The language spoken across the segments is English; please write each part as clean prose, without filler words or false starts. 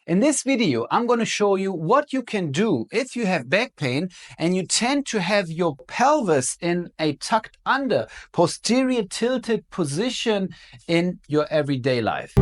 In this video, I'm going to show you what you can do if you have back pain and you tend to have your pelvis in a tucked under, posterior tilted position in your everyday life.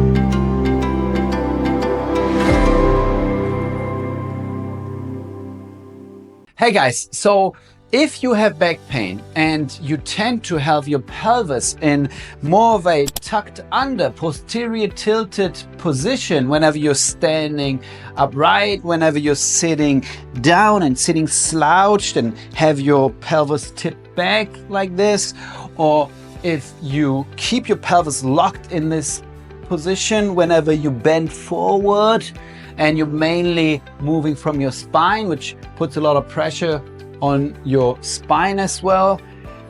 Hey guys, so if you have back pain and you tend to have your pelvis in more of a tucked under, posterior tilted position whenever you're standing upright, whenever you're sitting down and sitting slouched and have your pelvis tipped back like this, or if you keep your pelvis locked in this position whenever you bend forward and you're mainly moving from your spine, which puts a lot of pressure on your spine as well,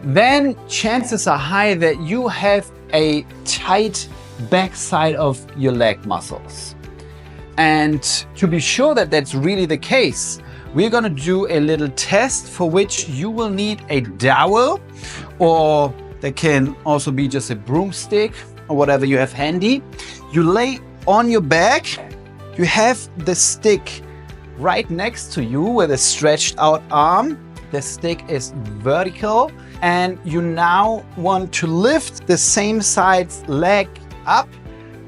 then chances are high that you have a tight backside of your leg muscles. And to be sure that that's really the case, we're going to do a little test for which you will need a dowel, or there can also be just a broomstick or whatever you have handy. You lay on your back, you have the stick right next to you with a stretched out arm. The stick is vertical, and you now want to lift the same side's leg up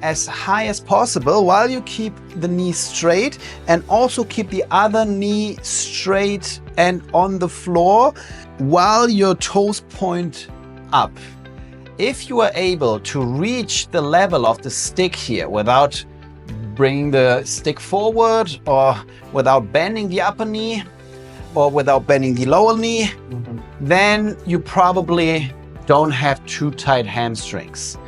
as high as possible while you keep the knee straight, and also keep the other knee straight and on the floor while your toes point up. If you are able to reach the level of the stick here without bringing the stick forward, or without bending the upper knee, or without bending the lower knee, then you probably don't have too tight hamstrings.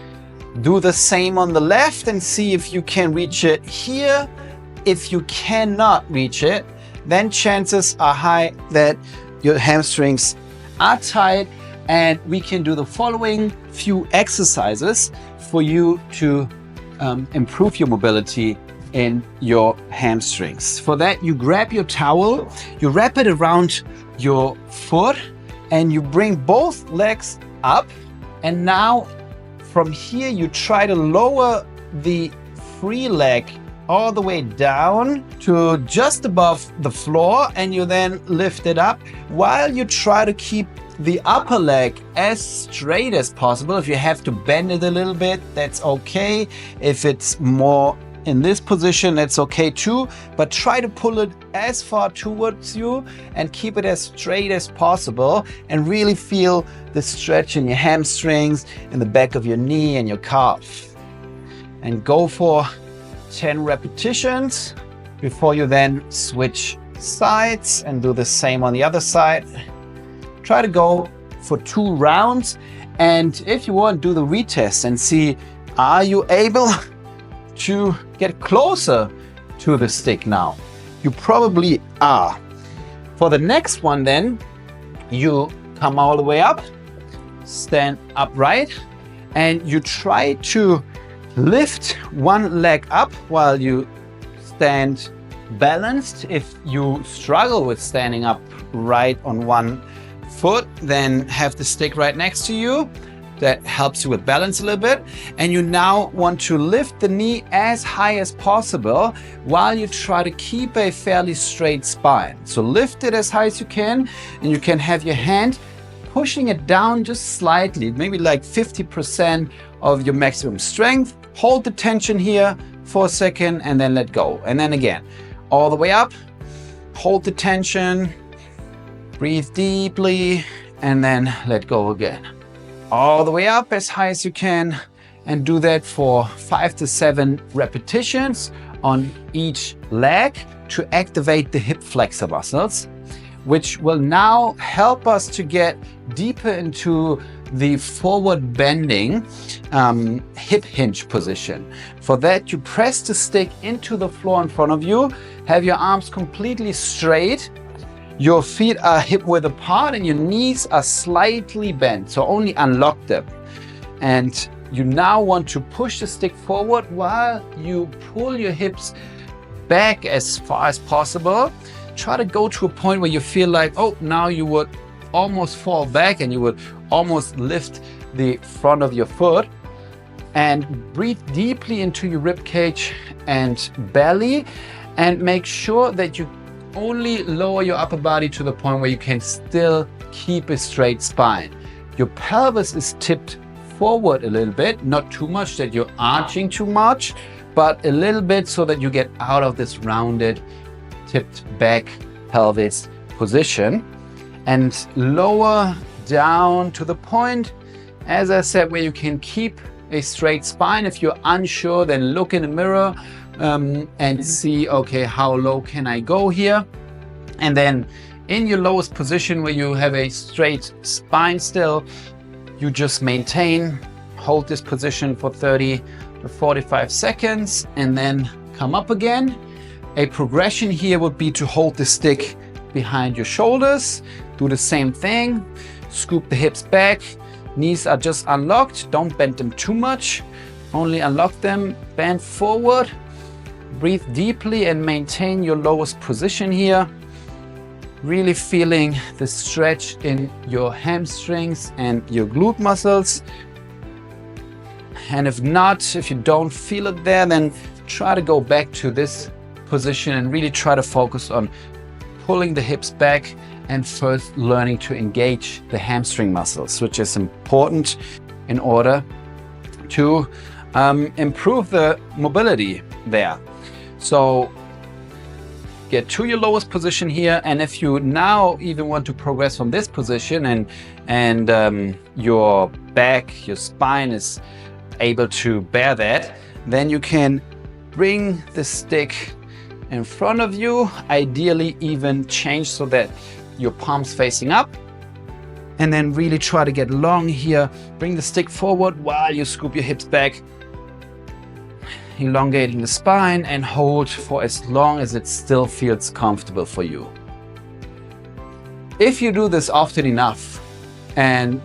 Do the same on the left and see if you can reach it here. If you cannot reach it, then chances are high that your hamstrings are tight, and we can do the following few exercises for you to improve your mobility in your hamstrings. For that, you grab your towel, you wrap it around your foot, and you bring both legs up. And now from here, you try to lower the free leg all the way down to just above the floor, and you then lift it up while you try to keep the upper leg as straight as possible. If you have to bend it a little bit, that's okay. If it's more in this position, that's okay too, but try to pull it as far towards you and keep it as straight as possible, and really feel the stretch in your hamstrings, in the back of your knee and your calf. And go for 10 repetitions before you then switch sides and do the same on the other side. Try to go for 2 rounds, and if you want, do the retest and see, are you able to get closer to the stick now? You probably are. For the next one then, you come all the way up, stand upright, and you try to lift one leg up while you stand balanced. If you struggle with standing up right on one foot, then have the stick right next to you. That helps you with balance a little bit. And you now want to lift the knee as high as possible while you try to keep a fairly straight spine. So lift it as high as you can, and you can have your hand pushing it down just slightly, maybe like 50% of your maximum strength. Hold the tension here for a second and then let go. And then again, all the way up, hold the tension, breathe deeply, and then let go again. All the way up as high as you can, and do that for 5 to 7 repetitions on each leg to activate the hip flexor muscles, which will now help us to get deeper into the forward bending hip hinge position. For that, you press the stick into the floor in front of you, have your arms completely straight, your feet are hip width apart, and your knees are slightly bent, so only unlock them. And you now want to push the stick forward while you pull your hips back as far as possible. Try to go to a point where you feel like, oh, now you would almost fall back and you would almost lift the front of your foot. And breathe deeply into your rib cage and belly, and make sure that you only lower your upper body to the point where you can still keep a straight spine. Your pelvis is tipped forward a little bit, not too much that you're arching too much, but a little bit so that you get out of this rounded, tipped back pelvis position, and lower down to the point, as I said, where you can keep a straight spine. If you're unsure, then look in the mirror and see, okay, how low can I go here? And then in your lowest position where you have a straight spine still, you just maintain, hold this position for 30 to 45 seconds and then come up again. A progression here would be to hold the stick behind your shoulders, do the same thing, scoop the hips back, knees are just unlocked, don't bend them too much, only unlock them, bend forward, breathe deeply and maintain your lowest position here. Really feeling the stretch in your hamstrings and your glute muscles. And if not, if you don't feel it there, then try to go back to this position and really try to focus on pulling the hips back and first learning to engage the hamstring muscles, which is important in order to improve the mobility there. So get to your lowest position here, and if you now even want to progress from this position and your back, your spine is able to bear that, then you can bring the stick in front of you, ideally even change so that your palms facing up, and then really try to get long here. Bring the stick forward while you scoop your hips back, elongating the spine, and hold for as long as it still feels comfortable for you. If you do this often enough and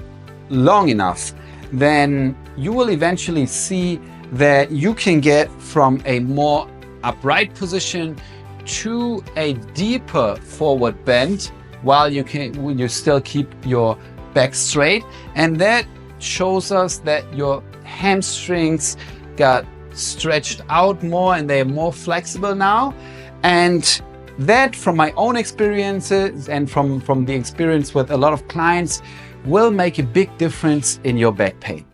long enough, then you will eventually see that you can get from a more upright position to a deeper forward bend while you still keep your back straight. And that shows us that your hamstrings got stretched out more and they're more flexible now. And that, from my own experiences and from the experience with a lot of clients, will make a big difference in your back pain.